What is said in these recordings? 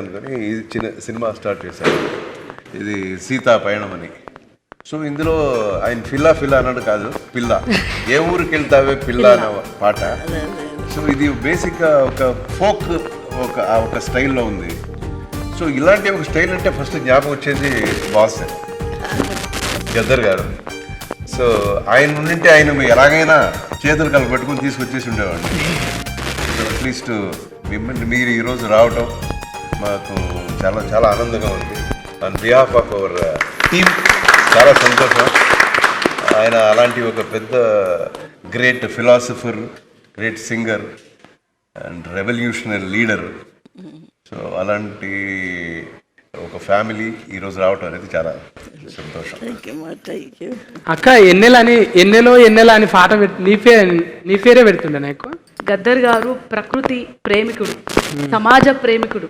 అనుకొని ఇది చిన్న సినిమా స్టార్ట్ చేశాను. ఇది సీతా పయణం అని. సో ఇందులో ఆయన ఫిల్లా ఫిల్లా అన్నాడు కాదు, పిల్ల ఏ ఊరికి వెళ్తావే పిల్ల అనే పాట. సో ఇది బేసిక్గా ఒక ఫోక్ ఒక స్టైల్లో ఉంది. సో ఇలాంటి ఒక స్టైల్ అంటే ఫస్ట్ జ్ఞాపకం వచ్చేది బాస్ గద్దర్ గారు. సో ఆయన ఉండింటే ఆయన ఎలాగైనా చేతులు కలపెట్టుకుని తీసుకొచ్చేసి ఉండేవాడిని. సో అట్లీస్ట్ మీరు ఈరోజు రావటం మాకు చాలా చాలా ఆనందంగా ఉంది. On behalf of our team చాలా సంతోషం. ఆయన అలాంటి ఒక పెద్ద great philosopher, great singer and revolutionary leader. So అలాంటి ఒక ఫ్యామిలీ ఈరోజు రావటం అనేది చాలా సంతోషం. అక్క ఎన్నెలో అని పాట నీ పేరే పెడుతుండే నాకు. గద్దర్ గారు ప్రకృతి ప్రేమికుడు, సమాజ ప్రేమికుడు.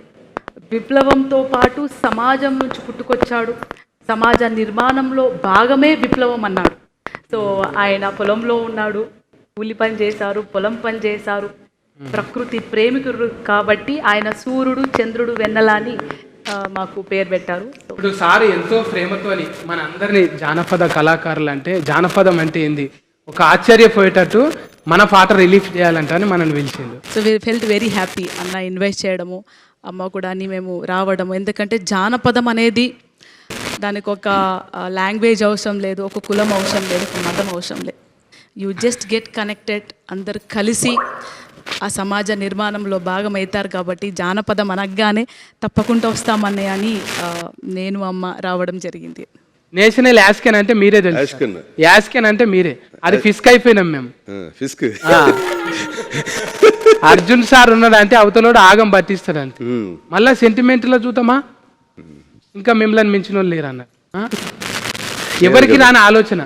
విప్లవంతో పాటు సమాజం నుంచి పుట్టుకొచ్చాడు. సమాజ నిర్మాణంలో భాగమే విప్లవం అన్నాడు. సో ఆయన పొలంలో ఉన్నాడు, కూలి పని చేశారు, పొలం పని చేశారు. ప్రకృతి ప్రేమికుడు కాబట్టి ఆయన సూర్యుడు, చంద్రుడు, వెన్నెల అని మాకు పేరు పెట్టారు. ఇప్పుడు సార్ ఎంతో ప్రేమతో మన అందరినీ జానపద కళాకారులు అంటే జానపదం అంటే ఏంది ఒక ఆశ్చర్యపోయేటట్టు మన పాట రిలీఫ్ చేయాలంటే అని మనల్ని పిలిచిండు. So we felt very happy అన్న ఇన్వైట్ చేయడము, అమ్మ కూడా అని మేము రావడము. ఎందుకంటే జానపదం అనేది దానికి ఒక లాంగ్వేజ్ అవసరం లేదు, ఒక కులం అవసరం లేదు, ఒక మతం అవసరం లేదు. You just get connected. అందరు కలిసి ఆ సమాజ నిర్మాణంలో భాగం అవుతారు. కాబట్టి జానపదం అనగానే తప్పకుండా వస్తామన్నయ్య అని నేను అమ్మ రావడం జరిగింది. నేషనల్ యాస్కెన్ అంటే మీరే తెలుసు. యాస్కెన్ అంటే మీరే. అది ఫిస్క్ అయిపోయినాం మేము. ఫిస్క్ అర్జున్ సార్ ఉన్నాడు అంటే అవతలోడు ఆగం పట్టిస్తాడు అంతే. మళ్ళా సెంటిమెంట్లో చూద్దామా ఇంకా మిమ్మల్ని మించిన వాళ్ళు లేరు అన్నారు. ఎవరికి రాని ఆలోచన.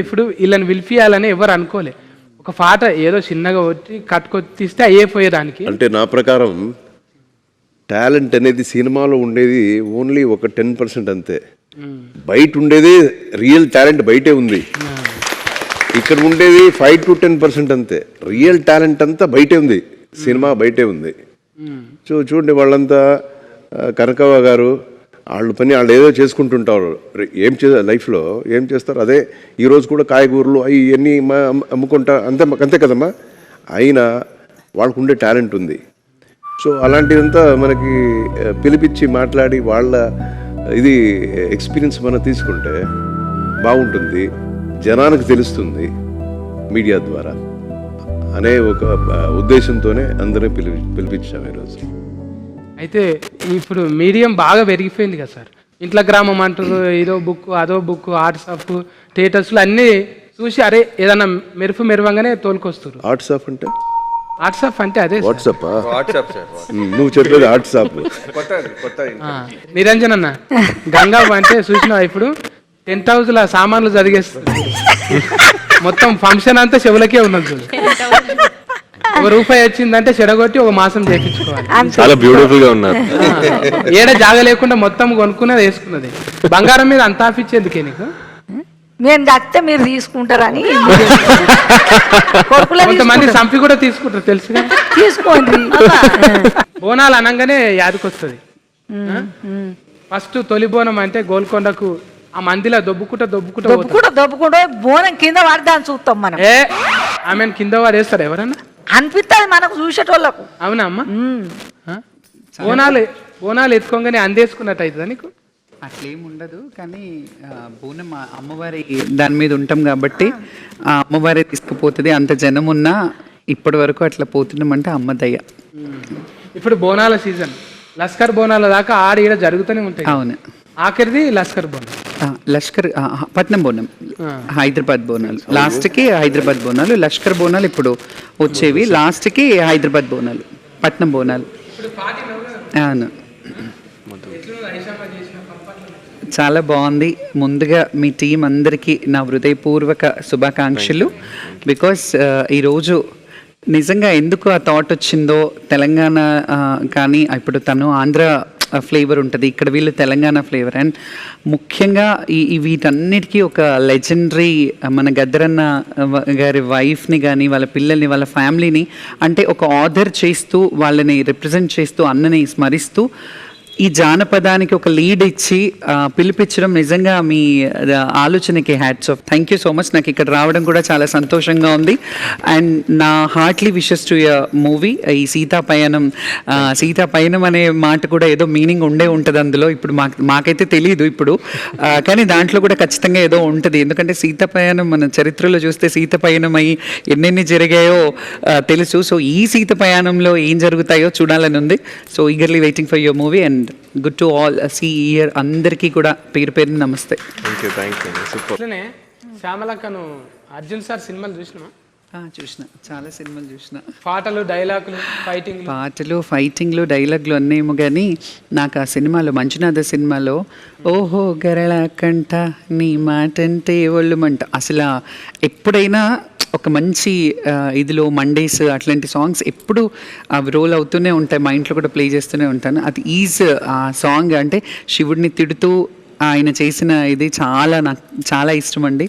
ఇప్పుడు వీళ్ళని విలిపియాలని ఎవరు అనుకోలే. ఒక పాట ఏదో చిన్నగా వచ్చి కట్టుకొచ్చిస్తే అయిపోయేదానికి. అంటే నా ప్రకారం టాలెంట్ అనేది సినిమాలో ఉండేది ఓన్లీ ఒక 10% అంతే. బయట ఉండేది రియల్ టాలెంట్ బయటే ఉంది. ఇక్కడ ఉండేది 5 to 10% అంతే. రియల్ టాలెంట్ అంతా బయటే ఉంది, సినిమా బయటే ఉంది. సో చూడండి, వాళ్ళంతా కనకవ్వ గారు వాళ్ళ పని వాళ్ళు ఏదో చేసుకుంటుంటారు. ఏం లైఫ్లో ఏం చేస్తారు అదే. ఈరోజు కూడా కాయగూరలు అవి ఇవన్నీ అమ్ముకుంటా అంతే కదమ్మా. అయినా వాళ్ళకు ఉండే టాలెంట్ ఉంది. సో అలాంటిదంతా మనకి పిలిపించి మాట్లాడి వాళ్ళ ఇది ఎక్స్పీరియన్స్ మనం తీసుకుంటే బాగుంటుంది, జనానికి తెలుస్తుంది మీడియా ద్వారా అనే ఒక ఉద్దేశంతోనే అందరినీ పిలిపించాము ఈరోజు. అయితే ఇప్పుడు మీడియం బాగా పెరిగిపోయింది కదా సార్. ఇంట్లో గ్రామం అంటారు, ఏదో బుక్ అదో బుక్, వాట్సాప్ స్టేటస్లు అన్నీ చూసి అరే ఏదన్నా మెరువంగానే తోలుకొస్తారు. వాట్సాప్ అంటే వాట్సాప్ అంటే అదే వాట్సాప్. నువ్వు చెప్పేది వాట్సాప్. నిరంజన్ అన్న గంగా అంటే చూసినా ఇప్పుడు 10,000 సామాన్లు జరిగేస్తుంది. మొత్తం ఫంక్షన్ అంతా చెవులకే ఉన్నది చూడు. ₹1 వచ్చిందంటే చెడగొట్టి ఒక మాసం చేయించుకోవాలి. చాలా బ్యూటిఫుల్ గా ఉన్నారు. ఏడ జాగ లేకుండా మొత్తం కొనుక్కున్నది వేసుకున్నది. బంగారం మీద అంత ఆఫిచ్చేందుకే నీకు? నేను దక్కితే మీరు తీసుకుంటారని. కొంతమంది సంపి కూడా తీసుకుంటారు తెలుసుగా. తీసుకోండి. బోనాలు అనగానే యాదకొస్తుంది. ఫస్ట్ తొలి బోనం అంటే గోల్కొండకు ఆ మందిలో దొబ్బుకుంటా బోనం కింద పడదాన్ని చూస్తాం మనం. ఆమెను కింద వాడేస్తారు ఎవరన్నా అనిపిస్తుంది మనకు చూసేటోళ్ళకు. అవునా అమ్మ? బోనాలు ఎత్తుకోగానే అందేసుకున్నట్టు అవుతుందా నీకు? అట్లేం ఉండదు, కానీ బోనం అమ్మవారి దాని మీద ఉంటాం కాబట్టి ఆ అమ్మవారి తీసుకుపోతుంది. అంత జనం ఉన్నా ఇప్పటి వరకు అట్లా పోతున్నామంటే అమ్మ దయ. ఇప్పుడు బోనాల సీజన్, లస్కర్ బోనాల దాకా ఆడ జరుగుతూనే ఉంటాయి. అవును, ఆఖరిది లస్కర్ బోనం. లష్కర్ పట్నం బోనం, హైదరాబాద్ బోనాలు లాస్ట్కి, హైదరాబాద్ బోనాలు. లష్కర్ బోనాలు ఇప్పుడు వచ్చేవి, లాస్ట్కి హైదరాబాద్ బోనాలు, పట్నం బోనాలు. అవును, చాలా బాగుంది. ముందుగా మీ టీం అందరికీ నా హృదయపూర్వక శుభాకాంక్షలు. బికాస్ ఈరోజు నిజంగా ఎందుకు ఆ థాట్ వచ్చిందో, తెలంగాణ కానీ ఇప్పుడు తను ఆంధ్ర ఫ్లేవర్ ఉంటుంది, ఇక్కడ వీళ్ళు తెలంగాణ ఫ్లేవర్. అండ్ ముఖ్యంగా ఈ వీటన్నిటికీ ఒక లెజెండరీ మన గద్దరన్న గారి వైఫ్ని కానీ వాళ్ళ పిల్లల్ని వాళ్ళ ఫ్యామిలీని అంటే ఒక ఆర్డర్ చేస్తూ వాళ్ళని రిప్రజెంట్ చేస్తూ అన్నని స్మరిస్తూ ఈ జానపదానికి ఒక లీడ్ ఇచ్చి పిలిపించడం నిజంగా మీ ఆలోచనకి hats off. Thank you so much. నాకు ఇక్కడ రావడం కూడా చాలా సంతోషంగా ఉంది. అండ్ నా heartly wishes to your movie. ఈ సీతా పయనం అనే మాట కూడా ఏదో మీనింగ్ ఉంటుంది అందులో. ఇప్పుడు మాకైతే తెలియదు ఇప్పుడు, కానీ దాంట్లో కూడా ఖచ్చితంగా ఏదో ఉంటుంది. ఎందుకంటే సీతా పయనం మన చరిత్రలో చూస్తే సీత పయనం అయ్యి ఎన్నెన్ని జరిగాయో తెలుసు. సో ఈ సీత పయనంలో ఏం జరుగుతాయో చూడాలని ఉంది. So eagerly waiting for your movie and good to all see year. అందరికీ కూడా పేరు పేరు నమస్తే. అట్లనే శ్యామలక్కను అర్జున్ సార్ సినిమాలు చూసినా? చూసిన, చాలా సినిమాలు చూసిన. పాటలు, డైలాగులు, ఫైటింగ్లు, డైలాగులు అన్నేమో, కానీ నాకు ఆ సినిమాలో మంజునాథ సినిమాలో ఓహో గరళ కంట నీ మాటంటే ఒళ్ళు మంట, అసలు ఎప్పుడైనా ఒక మంచి ఇదిలో మండేస్ అట్లాంటి సాంగ్స్ ఎప్పుడు అవి రోల్ అవుతూనే ఉంటాయి. మా ఇంట్లో కూడా ప్లే చేస్తూనే ఉంటాను. అది ఆ సాంగ్ అంటే శివుడిని తిడుతూ ఆయన చేసిన ఇది నాకు చాలా ఇష్టం అండి.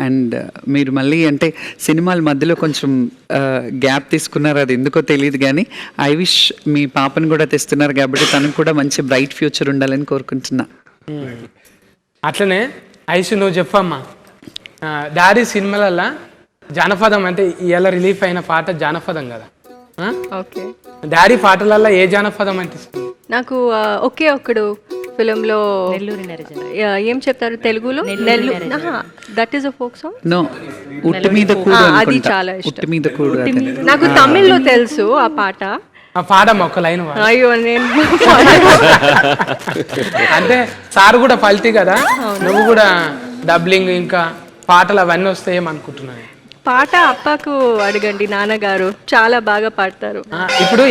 అండ్ మీరు మళ్ళీ అంటే సినిమాల మధ్యలో కొంచెం గ్యాప్ తీసుకున్నారు, అది ఎందుకో తెలియదు, కానీ ఐ విష్ మీ పాపను కూడా తెస్తున్నారు కాబట్టి తనకు కూడా మంచి బ్రైట్ ఫ్యూచర్ ఉండాలని కోరుకుంటున్నా. అట్లనే ఐషు నువ్వు చెప్పమ్మా, డాడీ సినిమాలల్లో జానపదం అంటే ఇవాళ రిలీఫ్ అయిన పాట జానపదం కదా. ఓకే, డాడీ పాటలల్లో ఏ జానపదం అంటే ఇష్టం? నాకు ఒకే ఒక్కడు ఫిలింలో ఏం చెప్తారు తెలుగులో, that is a folk song. No, ఉట్టి మీద కూడు, అది చాలా ఇష్టం. ఉట్టి మీద కూడు. నాకు తమిళ్లో తెలుసు ఆ పాట. పాడమ్మ ఒక లైన్. అయ్యో, నేను అంటే సార్ కూడా ఫల్తీ కదా, నువ్వు కూడా డబ్లింగ్ ఇంకా పాటలు అవన్నీ వస్తాయేమనుకుంటున్నాను. పాట అప్పకు అడగండి, నాన్నగారు చాలా బాగా పాడతారు. ఇప్పుడు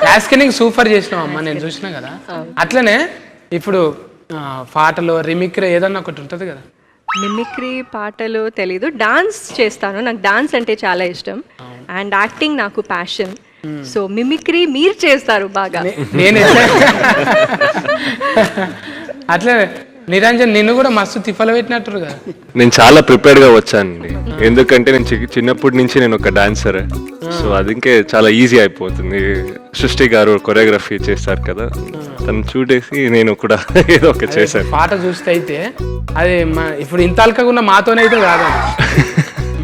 యాస్కెనింగ్ సూపర్ చేసినావు అమ్మ, నేను చూసినా కదా. అట్లనే ఇప్పుడు పాటలు రిమిక్రీ ఏదన్నా ఒకటి ఉంటుంది కదా. మిమిక్రీ పాటలు తెలీదు, డాన్స్ చేస్తాను. నాకు డాన్స్ అంటే చాలా ఇష్టం అండ్ యాక్టింగ్ నాకు ప్యాషన్. సో మిమిక్రీ మీరు చేస్తారు బాగా. నేను అట్లే నిరంజన్ నిన్ను కూడా మస్తు తిప్పలు పెట్టినట్టు కదా. నేను చాలా ప్రిపేర్డ్గా వచ్చానండి, ఎందుకంటే నేను చిన్నప్పటి నుంచి నేను ఒక డాన్సర్. సో అది ఇంకే చాలా ఈజీ అయిపోతుంది. సృష్టి గారు కొరియోగ్రఫీ చేస్తారు కదా, తను చూడేసి నేను కూడా ఏదో ఒక చేశాను. పాట చూస్తే అయితే అది ఇప్పుడు ఇంత అల్కగా మాతోనైతే కాదు,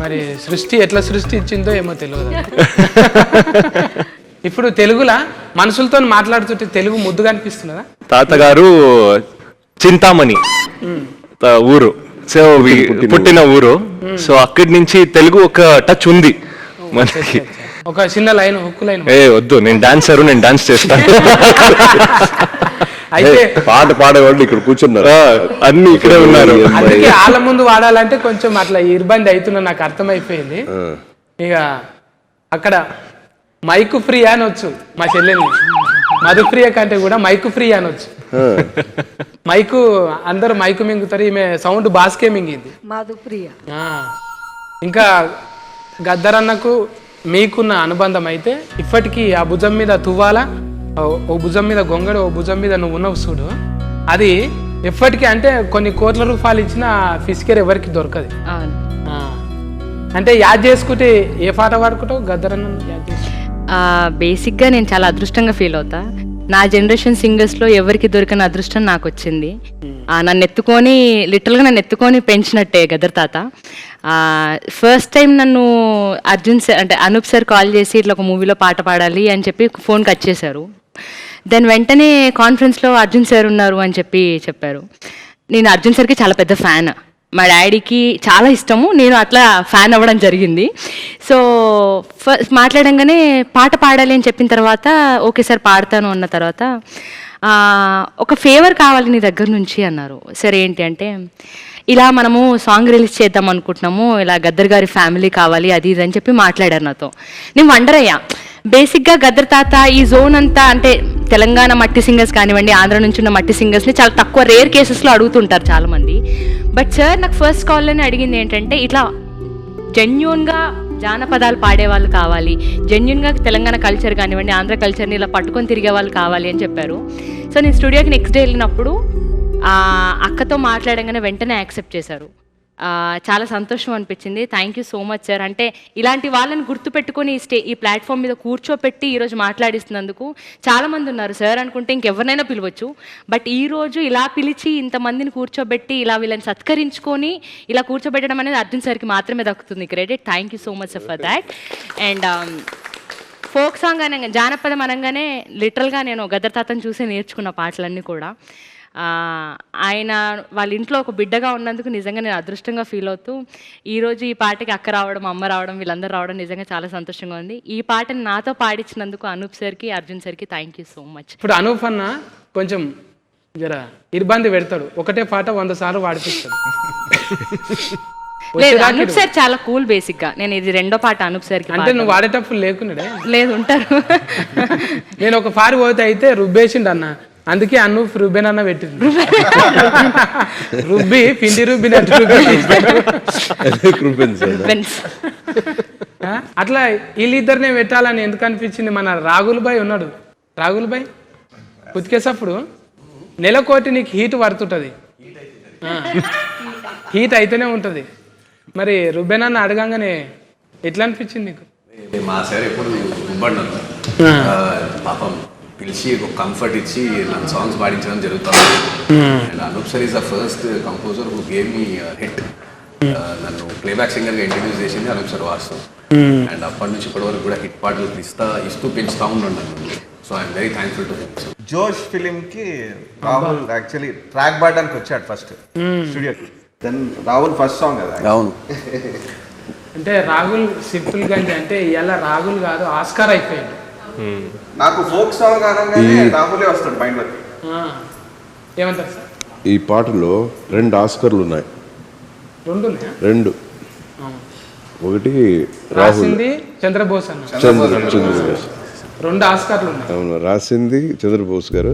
మరి సృష్టి ఎట్లా సృష్టించిందో ఏమో తెలియదు. ఇప్పుడు తెలుగులా మనుషులతో మాట్లాడుతుంటే తెలుగు ముద్దుగా అనిపిస్తున్నదా? తాతగారు చింతామణి ఊరు, సో పుట్టిన ఊరు. సో అక్కడి నుంచి తెలుగు ఒక టచ్ ఉంది మనకి. ఒక చిన్న లైన్, హుక్కు లైన్. వద్దు, నేను డాన్సర్, నేను డాన్స్ చేస్తాను. అయితే పాట పాడేవాళ్ళు ఇక్కడ కూర్చున్నారు, అన్ని ఇక్కడే ఉన్నారు. అందుకే వాళ్ళ ముందు వాడాలంటే కొంచెం అట్లా ఇబ్బంది అవుతున్నా నాకు అర్థమైపోయింది. ఇక అక్కడ మైకు ఫ్రీ అనొచ్చు మా చెల్లెల్ని, మధుప్రియ కంటే కూడా మైకు ఫ్రీ అనొచ్చు. మైకు అందరు మైకు మింగుతారు, ఈమె సౌండ్ బాస్కే మింగింది. మధుప్రియ. ఇంకా గద్దరన్నకు మీకున్న అనుబంధం అయితే ఇప్పటికీ ఆ భుజం మీద తువ్వాల, ఓ భుజం మీద గొంగడు, ఓ భుజం మీద నువ్వు ఉన్నావు చూడు, అది ఎప్పటికీ అంటే కొన్ని కోట్ల రూపాయలు ఇచ్చిన ఫిస్కేర్ ఎవరికి దొరకదు. అంటే యాద్ చేసుకుంటే ఏ పాట పాడుకుంటావు గద్దరన్న యాద్ చేసుకుంటే? బేసిక్గా నేను చాలా అదృష్టంగా ఫీల్ అవుతా. నా జనరేషన్ సింగర్స్లో ఎవరికి దొరికిన అదృష్టం నాకు వచ్చింది. నన్ను లిటరల్గా నన్ను ఎత్తుకొని పెంచినట్టే గద్దర్ తాత. ఫస్ట్ టైం నన్ను అంటే అనూప్ సార్ కాల్ చేసి ఇట్లా ఒక మూవీలో పాట పాడాలి అని చెప్పి ఫోన్ కట్ చేశారు. దాని వెంటనే కాన్ఫరెన్స్లో అర్జున్ సార్ ఉన్నారు అని చెప్పారు. నేను అర్జున్ సార్కి చాలా పెద్ద ఫ్యాన్, మా డాడీకి చాలా ఇష్టము, నేను అట్లా ఫ్యాన్ అవ్వడం జరిగింది. సో ఫస్ట్ మాట్లాడంగానే పాట పాడాలి అని చెప్పిన తర్వాత ఓకే సార్ పాడతాను అన్న తర్వాత ఒక ఫేవర్ కావాలి నీ దగ్గర నుంచి అన్నారు. సరే ఏంటి అంటే, ఇలా మనము సాంగ్ రిలీజ్ చేద్దాం అనుకుంటున్నాము, ఇలా గద్దర్ గారి ఫ్యామిలీ కావాలి అది ఇది అని చెప్పి మాట్లాడారు నాతో. నేను వండర్ అయ్యా. బేసిక్గా గద్దర్ తాత ఈ జోన్ అంతా అంటే తెలంగాణ మట్టి సింగర్స్ కానివ్వండి, ఆంధ్ర నుంచి ఉన్న మట్టి సింగర్స్ని చాలా తక్కువ రేర్ కేసెస్లో అడుగుతుంటారు చాలామంది. బట్ సార్ నాకు ఫస్ట్ కాల్లోనే అడిగింది ఏంటంటే, ఇట్లా జెన్యూన్గా జానపదాలు పాడేవాళ్ళు కావాలి, జెన్యూన్గా తెలంగాణ కల్చర్ కానివ్వండి, ఆంధ్ర కల్చర్ని ఇలా పట్టుకొని తిరిగే వాళ్ళు కావాలి అని చెప్పారు. సో నేను స్టూడియోకి నెక్స్ట్ డే వెళ్ళినప్పుడు అక్కతో మాట్లాడంగానే వెంటనే యాక్సెప్ట్ చేశారు. చాలా సంతోషం అనిపించింది. Thank you so much sir. అంటే ఇలాంటి వాళ్ళని గుర్తుపెట్టుకొని ఈ ప్లాట్ఫామ్ మీద కూర్చోపెట్టి ఈరోజు మాట్లాడిస్తున్నందుకు. చాలామంది ఉన్నారు సార్ అనుకుంటే ఇంకెవరినైనా పిలవచ్చు, బట్ ఈరోజు ఇలా పిలిచి ఇంతమందిని కూర్చోబెట్టి ఇలా వీళ్ళని సత్కరించుకొని ఇలా కూర్చోబెట్టడం అనేది అర్జున్ సార్కి మాత్రమే దక్కుతుంది credit. Thank you so much for that. And folk song అనగా జానపదం అనగానే లిటరల్గా నేను గద్దర్ తాతను చూసి నేర్చుకున్న పాటలన్నీ కూడా. ఆయన వాళ్ళ ఇంట్లో ఒక బిడ్డగా ఉన్నందుకు నిజంగా నేను అదృష్టంగా ఫీల్ అవుతూ ఈరోజు ఈ పాటకి అక్క రావడం, అమ్మ రావడం, వీళ్ళందరూ రావడం నిజంగా చాలా సంతోషంగా ఉంది. ఈ పాటని నాతో పాడించినందుకు అనూప్ సార్కి, అర్జున్ సార్కి థ్యాంక్ యూ సో మచ్. ఇప్పుడు అనూప్ అన్న కొంచెం జర ఇబ్బంది పెడతాడు, ఒకటే పాట 100 సార్లు పాడిపిస్తాడు. లేదు, అనూప్ సార్ చాలా కూల్. బేసిక్ గా నేను ఇది రెండో పాట అనూప్ సార్కి. అంటే నువ్వు వాడేటప్పుడు లేకున్నాడే? లేదు, ఉంటారు. నేను ఒక పారి పోతే అయితే రుబ్బేసిండు అన్న, అందుకే అనూప్ రుబ్బెన్ అన్న పెట్టింది. రుబ్బి పిండి రుబ్బినట్టు అట్లా వీళ్ళిద్దరినే పెట్టాలని ఎందుకు అనిపించింది? మన రాగుల్ భాయ్ ఉన్నాడు, రాగుల్ భాయ్ ఉతికేసప్పుడు నెలకోటి నీకు హీట్ పడుతుంటది, హీట్ అయితేనే ఉంటుంది. మరి రుబ్బెన్ అన్న అడగంగానే ఎట్లా అనిపించింది నీకు? మా సార్ ఎప్పుడు ఇవ్వబడినారు, పాపం పిలిచి ఒక కంఫర్ట్ ఇచ్చి నన్ను సాంగ్స్ పాడించడం జరుగుతుంది. And Anup sir is the first composer who gave me hit. నన్ను ప్లేబ్యాక్ సింగర్గా ఇంట్రడ్యూస్ చేసింది అనూప్ సార్ వాస్తవం. అండ్ అప్పటి నుంచి ఇప్పటి వరకు కూడా హిట్ పాటలు ఇస్తూ పెంచుతూ ఉన్నాను నన్ను. So I'm very thankful to him. జోష్ ఫిలింకి రాహుల్ యాక్చువల్లీ ట్రాక్ పాడడానికి వచ్చాడు ఫస్ట్ స్టూడియోకి. దెన్ రాహుల్ ఫస్ట్ సాంగ్ కదా. అవును. అంటే రాహుల్ సింపుల్ గంజి అంటే ఇలా రాహుల్ కాదు, ఆస్కార్ అయిపోయాడు. నాకు ఫోక్ సాంగ్ అనగానే రాహులే వస్తాడు మైండ్లోకి. ఏమంటారు సార్? ఈ పాటలో 2 ఆస్కర్లు ఉన్నాయి. 2. ఒకటి రాసింది చంద్రబోస్ అన్న, చంద్రబోస్. 2 ఆస్కార్లు ఉన్నాయి. అవును, రాసింది చంద్రబోస్ గారు,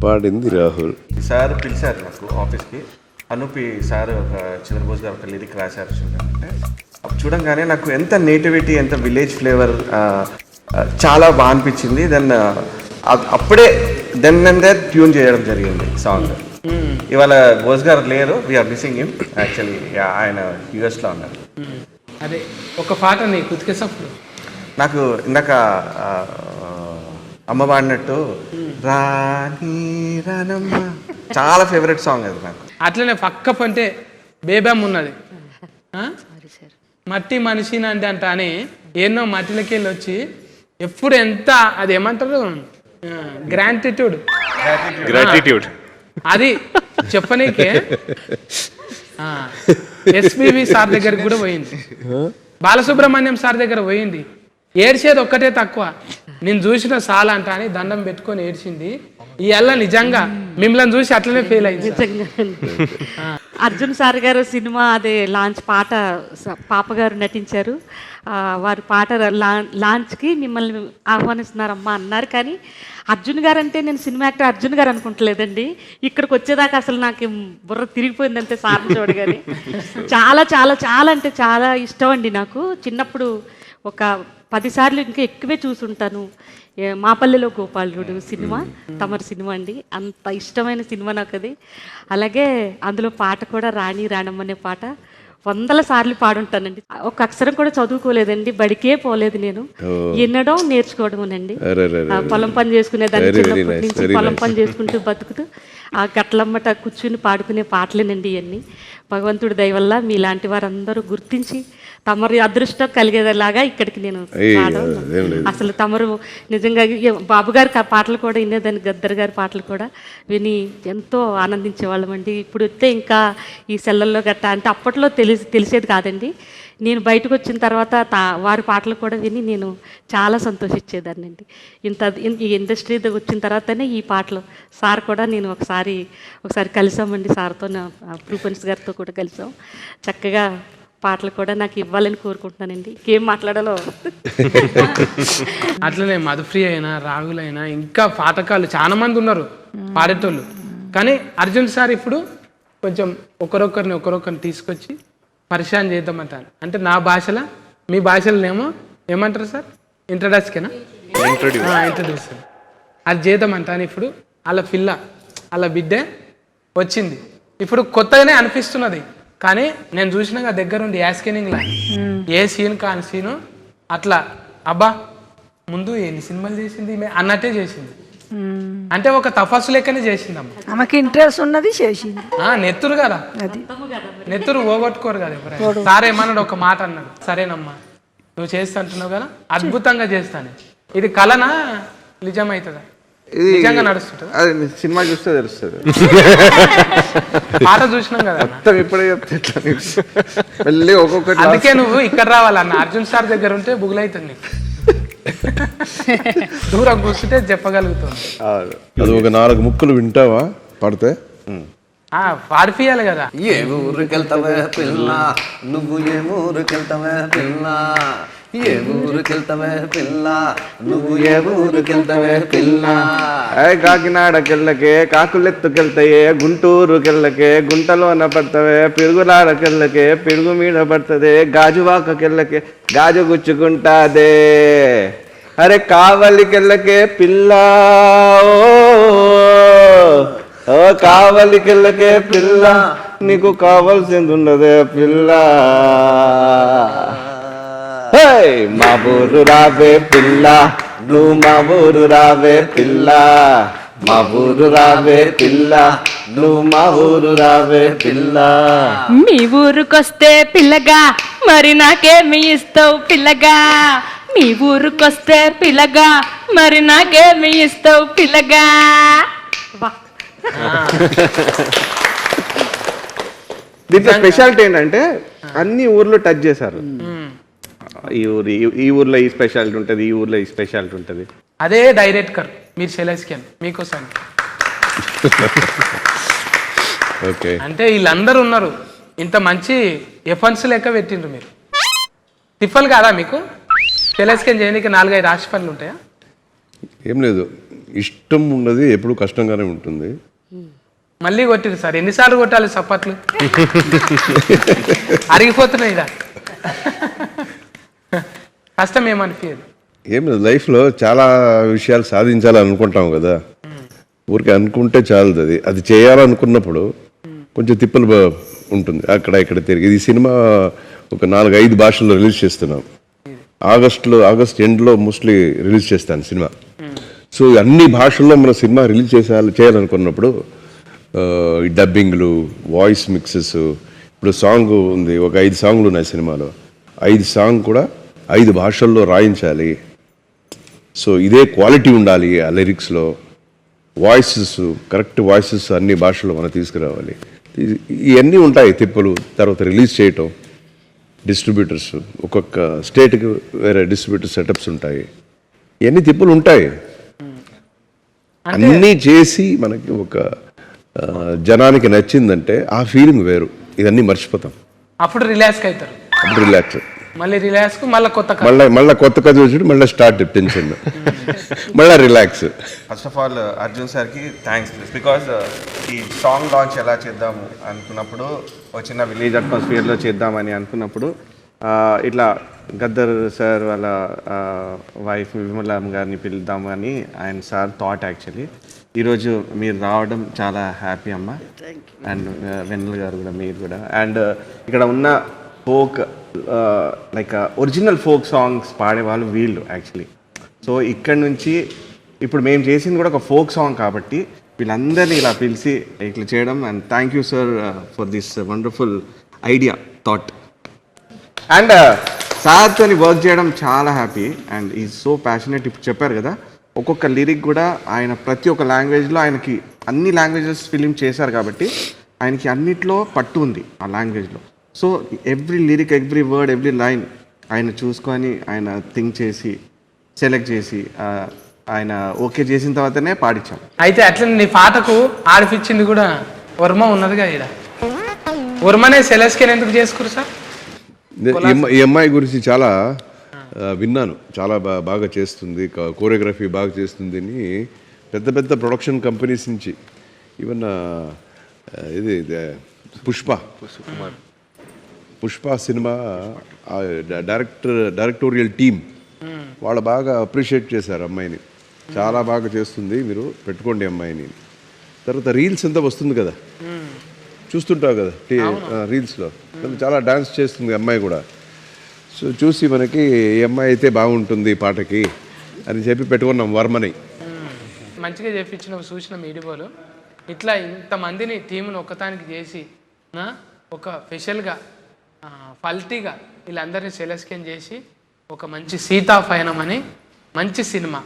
పాడింది రాహుల్. సార్ పిలిచారు నాకు ఆఫీస్కి, అనూపి సార్ ఒక చంద్రబోస్ గారు ఒక లిరిక్ రాశారు చూడంటే, అప్పుడు చూడంగానే నాకు ఎంత నేటివిటీ, ఎంత విలేజ్ ఫ్లేవర్ చాలా బాగా అనిపించింది. దెన్ అప్పుడే దెన్ అండ్ దెన్ ట్యూన్ చేయడం జరిగింది సాంగ్. ఇవాళ బోస్ గారు లేరు, వీఆర్ మిస్సింగ్ హిమ్. యాక్చువల్లీ ఆయన యూఎస్లో ఉన్నారు. అదే ఒక పాట నీకు ఉతికేసప్పుడు నాకు ఇందాక అమ్మ పాడినట్టు రాని రానమ్మ చాలా ఫేవరెట్ సాంగ్ అది నాకు. అట్లనే పక్క పంటే బేబమ్ ఉన్నది, మట్టి మనిషిని అంటే అంట అని ఎన్నో మట్టిలకి వెళ్ళి వచ్చి ఎప్పుడు ఎంత అది ఏమంటారు గ్రాటిట్యూడ్ అది చెప్పనీకే ఎస్పీవి సార్ దగ్గరికి కూడా పోయింది, బాలసుబ్రహ్మణ్యం సార్ దగ్గర పోయింది. ఏడ్చేది ఒక్కటే తక్కువ, నేను చూసిన సాల్ అంట అని దండం పెట్టుకొని ఏడ్చింది. ఇవాళ నిజంగా మిమ్మల్ని చూసి అట్లనే ఫెయిల్ అయింది. అర్జున్ సార్ గారు సినిమా అదే లాంచ్ పాట పాప గారు నటించారు. వారి పాట లాంచ్కి మిమ్మల్ని ఆహ్వానిస్తున్నారమ్మా అన్నారు. కానీ అర్జున్ గారు అంటే నేను సినిమా యాక్టర్ అర్జున్ గారు అనుకుంటలేదండి. ఇక్కడికి వచ్చేదాకా అసలు నాకు బుర్ర తిరిగిపోయిందంటే సార్ని చూడగానే. చాలా చాలా చాలా అంటే చాలా ఇష్టం అండి నాకు. చిన్నప్పుడు ఒక 10 సార్లు ఇంకా ఎక్కువే చూసుంటాను. మాపల్లెలో గోపాలుడు సినిమా, తమరి సినిమా అండి, అంత ఇష్టమైన సినిమా నాకు అది. అలాగే అందులో పాట కూడా రాణి రాణమ్మనే పాట 100 సార్లు పాడుంటానండి. ఒక అక్షరం కూడా చదువుకోలేదండి, బడికే పోలేదు నేను. వినడం నేర్చుకోవడమేనండి. పొలం పని చేసుకునేదాన్ని, చిన్నప్పటి నుంచి పొలం పని చేసుకుంటూ బతుకుతూ ఆ గట్లమ్మట కూర్చుని పాడుకునే పాటలేనండి ఇవన్నీ. భగవంతుడి దయ వల్ల మీలాంటి వారందరూ గుర్తించి తమరి అదృష్టం కలిగేలాగా ఇక్కడికి నేను అసలు తమరు నిజంగా బాబు గారి పాటలు కూడా వినేదాన్ని, గద్దర్ గారి పాటలు కూడా విని ఎంతో ఆనందించేవాళ్ళమండి. ఇప్పుడు వస్తే ఇంకా ఈ సెల్లల్లో గట్ట అంటే అప్పట్లో తెలిసేది కాదండి. నేను బయటకు వచ్చిన తర్వాత వారి పాటలు కూడా విని నేను చాలా సంతోషించేదాన్నండి. ఈ ఇండస్ట్రీ వచ్చిన తర్వాతనే ఈ పాటలు సార్ కూడా నేను ఒకసారి కలిసామండి, సార్తో ప్రూపన్స్ గారితో కూడా కలిసాం. చక్కగా పాటలు కూడా నాకు ఇవ్వాలని కోరుకుంటున్నానండి. ఏం మాట్లాడాలో. అట్లనే మధుప్రియ అయినా రాహుల్ అయినా ఇంకా పాఠకాలు చాలా మంది ఉన్నారు పాడేటోళ్ళు. కానీ అర్జున్ సార్ ఇప్పుడు కొంచెం ఒకరొకరిని తీసుకొచ్చి పరిచయం చేద్దామంటాను. అంటే నా భాషలో మీ భాషలోనేమో ఏమంటారు సార్? ఇంట్రడ్యూస్కేనా? ఇంట్రడ్యూస్ అది చేద్దామంటాను. ఇప్పుడు అలా పిల్ల అలా బిడ్డ వచ్చింది, ఇప్పుడు కొత్తగానే అనిపిస్తున్నది. కానీ నేను చూసినాక దగ్గరుండి యాస్కెనింగ్ లా ఏ సీన్ కాని సీను అట్లా అబ్బా ముందు ఎన్ని సినిమాలు చేసింది ఈమె అన్నట్టే చేసింది. అంటే ఒక తపస్సు లెక్కనే చేసిందమ్మ. ఆమెకి ఇంట్రెస్ట్ ఉన్నది చేసింది. నెత్తురు కదా, నెత్తురు పోగొట్టుకోరు కదా ఎవరైనా. సార్ ఏమన్నాడు, ఒక మాట అన్నాడు, సరేనమ్మా నువ్వు చేస్తా అంటున్నావు కదా, అద్భుతంగా చేస్తాను. ఇది కలనా నిజమవుతుందా? నిజంగా నడుస్తుంటది. అది సినిమా చూస్తే తెలుస్తుంది. పాట చూసినాం కదా మొత్తం ఇప్పుడే చెప్తే మళ్ళీ ఒక్కొక్కటి. అందుకే నువ్వు ఇక్కడ రావాలన్న, అర్జున్ సార్ దగ్గర ఉంటే బుగులైతుంది నీకు. దూరం కూర్చుంటే చెప్పగలుగుతుంది. అది ఒక 4 ముక్కలు వింటావా పడితే పాడిపియాలి కదా. ఏ ఊరికెళ్తావే పిల్ల నువ్వు, ఏ ఊరికెళ్తావే పిల్ల, ఏ ఊరికెళ్తావే పిల్ల నువ్వు, ఏ ఊరికెళ్తావే పిల్ల. కాకినాడకెళ్ళకే కాకులెత్తుకెళ్తాయే, గుంటూరుకెళ్ళకే గుంటలోన పడతావే, పిరుగులాడకెళ్ళకే పిరుగు మీద పడుతుంది, గాజువాకకెళ్ళకే గాజు గుచ్చుకుంటాదే. అరే కావలికెళ్ళకే పిల్ల, ఓ కావలికెళ్ళకే పిల్ల, నీకు కావాల్సింది ఉండదే పిల్ల. మా ఊరు రావే పిల్ల, నువ్వు మా ఊరు రావే పిల్ల, మా ఊరు రావే పిల్ల, నువ్వు మా ఊరు రావే పిల్ల. మీ ఊరుకొస్తే పిల్లగా మరి నాకేమి ఇస్తావు పిల్లగా, మీ ఊరుకొస్తే పిల్లగా మరి నాకేమి ఇస్తావు పిల్లగా. దీంట్లో స్పెషాలిటీ ఏంటంటే అన్ని ఊర్లు టచ్ చేశారు. ఈ ఊర్లో ఈ స్పెషాలిటీ ఉంటుంది, ఈ ఊర్లో ఈ స్పెషాలిటీ ఉంటుంది. అదే డైరెక్టర్ మీరు సెలెస్కెన్ మీకోసం. ఓకే, అంటే వీళ్ళందరూ ఉన్నారు, ఇంత మంచి ఎఫన్స్ లెక్క పెట్టిండ్రు మీరు. తిప్పలు కాదా మీకు సెలెస్కెన్ చేయడానికి? 4-5 రాశి పనులు ఉంటాయా? ఏం లేదు, ఇష్టం ఉన్నది ఎప్పుడు కష్టంగానే ఉంటుంది. మళ్ళీ కొట్టిరు సార్, ఎన్నిసార్లు కొట్టాలి చప్పట్లు? అరిగిపోతున్నాయి ఇదా. కష్టం ఏమనిపించదు. ఏం లేదు, లైఫ్లో చాలా విషయాలు సాధించాలని అనుకుంటాం కదా, ఊరికి అనుకుంటే చాలదు. అది చేయాలనుకున్నప్పుడు కొంచెం తిప్పలు ఉంటుంది, అక్కడ ఇక్కడ తిరిగి. ఈ సినిమా ఒక 4-5 భాషల్లో రిలీజ్ చేస్తున్నాం. ఆగస్ట్ ఎండ్లో మోస్ట్లీ రిలీజ్ చేస్తాను సినిమా. సో అన్ని భాషల్లో మనం సినిమా రిలీజ్ చేయాలనుకున్నప్పుడు ఈ డబ్బింగ్లు, వాయిస్ మిక్సెస్, ఇప్పుడు సాంగ్ ఉంది, ఒక 5 సాంగ్లు ఉన్నాయి సినిమాలో. 5 సాంగ్ కూడా 5 భాషల్లో రాయించాలి. సో ఇదే క్వాలిటీ ఉండాలి ఆ లిరిక్స్లో. వాయిసెస్, కరెక్ట్ వాయిసెస్ అన్ని భాషల్లో మనం తీసుకురావాలి. ఇవన్నీ ఉంటాయి తిప్పులు. తర్వాత రిలీజ్ చేయటం, డిస్ట్రిబ్యూటర్స్, ఒక్కొక్క స్టేట్కి వేరే డిస్ట్రిబ్యూటర్ సెటప్స్ ఉంటాయి. ఇవన్నీ తిప్పులు ఉంటాయి. అన్నీ చేసి మనకి ఒక జనానికి నచ్చిందంటే ఆ ఫీలింగ్ వేరు. ఇదన్నీ మర్చిపోతాం, అప్పుడు రిలాక్స్ అవుతారు. అప్పుడు రిలాక్స్, మళ్ళీ రిలాక్స్, మళ్ళీ కొత్త మళ్ళీ కొత్త కథ చూసి మళ్ళీ స్టార్ట్ టెన్షన్, మళ్ళీ relax. First of all Arjun సార్కి థ్యాంక్స్, బికాజ్ ఈ సాంగ్ లాంచ్ ఎలా చేద్దాము అనుకున్నప్పుడు, ఒక చిన్న విలేజ్ అట్మాస్ఫియర్లో చేద్దామని అనుకున్నప్పుడు, ఇట్లా గద్దర్ సార్ వాళ్ళ వైఫ్ విమలం గారిని పిలుద్దామని ఆయన సార్ థాట్. యాక్చువల్లీ ఈరోజు మీరు రావడం చాలా హ్యాపీ అమ్మ, అండ్ వెన్నెల గారు కూడా, మీరు కూడా. అండ్ ఇక్కడ ఉన్న folk, like original folk songs పాడేవాళ్ళు వీళ్ళు యాక్చువల్లీ. సో ఇక్కడ నుంచి ఇప్పుడు మేము చేసింది కూడా ఒక ఫోక్ సాంగ్ కాబట్టి వీళ్ళందరినీ ఇలా పిలిచి ఇట్లా చేయడం. And thank you sir for this wonderful idea, thought. And సార్తో వర్క్ చేయడం చాలా happy. And is so passionate. ఇప్పుడు చెప్పారు కదా, ఒక్కొక్క లిరిక్ కూడా ఆయన ప్రతి ఒక్క లాంగ్వేజ్లో, ఆయనకి అన్ని లాంగ్వేజెస్ ఫిలిం చేశారు కాబట్టి ఆయనకి అన్నిట్లో పట్టు ఉంది ఆ లాంగ్వేజ్లో. So every lyric, every word, every line ఆయన చూసుకొని, ఆయన థింక్ చేసి, సెలెక్ట్ చేసి, ఆయన ఓకే చేసిన తర్వాతనే పాడించాం. అయితే అట్లా నీ పాటకు ఆడిపించింది కూడా వర్మ ఉన్నదిగా. ఇక్కడ వర్మనే సెలెస్కెన్ ఎందుకు చేసుకురు సార్? ఈ అమ్మాయి గురించి చాలా విన్నాను, చాలా బాగా చేస్తుంది, కోరియోగ్రఫీ బాగా చేస్తుంది అని పెద్ద పెద్ద ప్రొడక్షన్ కంపెనీస్ నుంచి. ఈవెన్ ఇది పుష్ప సినిమా డైరెక్టోరియల్ టీమ్ వాళ్ళు బాగా అప్రిషియేట్ చేశారు అమ్మాయిని. చాలా బాగా చేస్తుంది, మీరు పెట్టుకోండి అమ్మాయిని. తర్వాత రీల్స్ అంతా వస్తుంది కదా, చూస్తుంటావు కదా రీల్స్లో, చాలా డాన్స్ చేస్తుంది ఈ అమ్మాయి కూడా. సో చూసి మనకి ఈ అమ్మాయి అయితే బాగుంటుంది ఈ పాటకి అని చెప్పి పెట్టుకున్నాం వర్మని. మంచిగా చేపించిన చూసిన వీడియోలు ఇట్లా ఇంతమందిని టీమును ఒక్కతానికి చేసి ఒక స్పెషల్గా ఫల్టీగా వీళ్ళందరినీ సెలెక్షన్ చేసి ఒక మంచి సీతాపయనం అని మంచి సినిమా,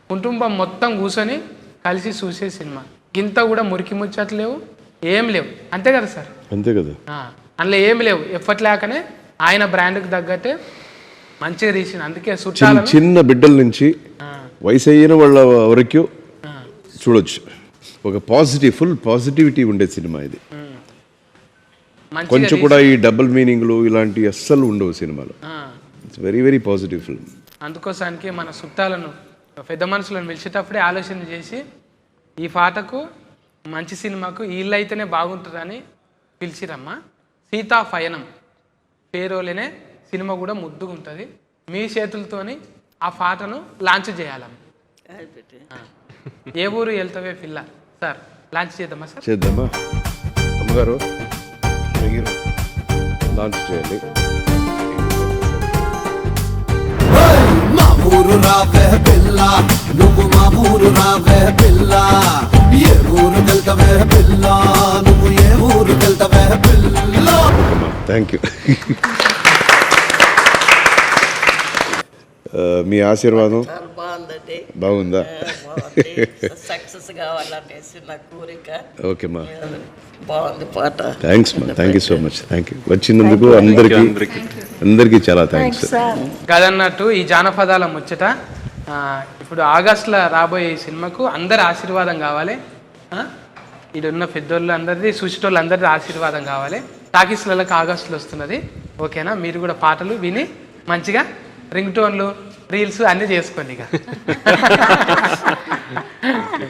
కుటుంబం మొత్తం కూర్చొని కలిసి చూసే సినిమా. ఇంత కూడా మురికి ముచ్చట్లు లేవు, ఏం లేవు, అంతే కదా సార్? అంతే కదా. అందులో ఏమి లేవు, ఎఫర్ట్ లేకనే ఆయన బ్రాండ్కి తగ్గట్టే మంచిగా తీసిన. అందుకే చుట్టాలను చిన్న బిడ్డల నుంచి వయసు అయిన వాళ్ళ వరకు చూడొచ్చు. ఒక ఫుల్ పాజిటివిటీ ఉండే సినిమా ఇది. కొంచెం కూడా ఈ డబుల్ మీనింగ్లు ఇలాంటివి అస్సలు ఉండవు సినిమాలో. It's very very positive film. అందుకోసానికి మన చుట్టాలను పెద్ద మనుషులను పిలిచేటప్పుడే ఆలోచన చేసి ఈ పాటకు మంచి సినిమాకు వీళ్ళు అయితేనే బాగుంటుందని పిలిచిరమ్మా. సీతాపయనం పేరోలేనే సినిమా కూడా ముద్దుగా ఉంటుంది. మీ చేతులతోని ఆ పాటను లాంచ్ చేయాలమ్మ. ఏ ఊరు వెళ్తావే పిల్ల సార్, లాంచ్ చేద్దామా సార్? చేద్దామా అమ్మగారు? మీరు లాంచ్ చేయాలి. మా ఊరు రావే పిల్ల, నువ్వు మా ఊరు రావే పిల్ల, ఏ ఊరు వెళ్తావే పిల్ల, నువ్వు ఏ ఊరు వెళ్తావే పిల్ల. Thank you. మీ ఆశీర్వాదం బాగుందండి. బాగుందా? సక్సెస్ కావాలనేసి నా కోరిక. ఓకేమ్మా, బాగుంది పాట. థ్యాంక్స్ మా, thank you so much. Thank you వచ్చినందుకు అందరికీ చాలా థ్యాంక్స్. కదన్నట్టు ఈ జానపదాల ముచ్చట ఇప్పుడు ఆగస్టులో రాబోయే ఈ సినిమాకు అందరి ఆశీర్వాదం కావాలి. ఇడున్న పెద్దోళ్ళు అందరిది, చూసేటోళ్ళు అందరిది ఆశీర్వాదం కావాలి. టాకీస్లకు ఆగస్టులో వస్తున్నది, ఓకేనా? మీరు కూడా పాటలు విని మంచిగా రింగ్ టోన్లు, రీల్స్ అన్నీ చేసుకోండి ఇక.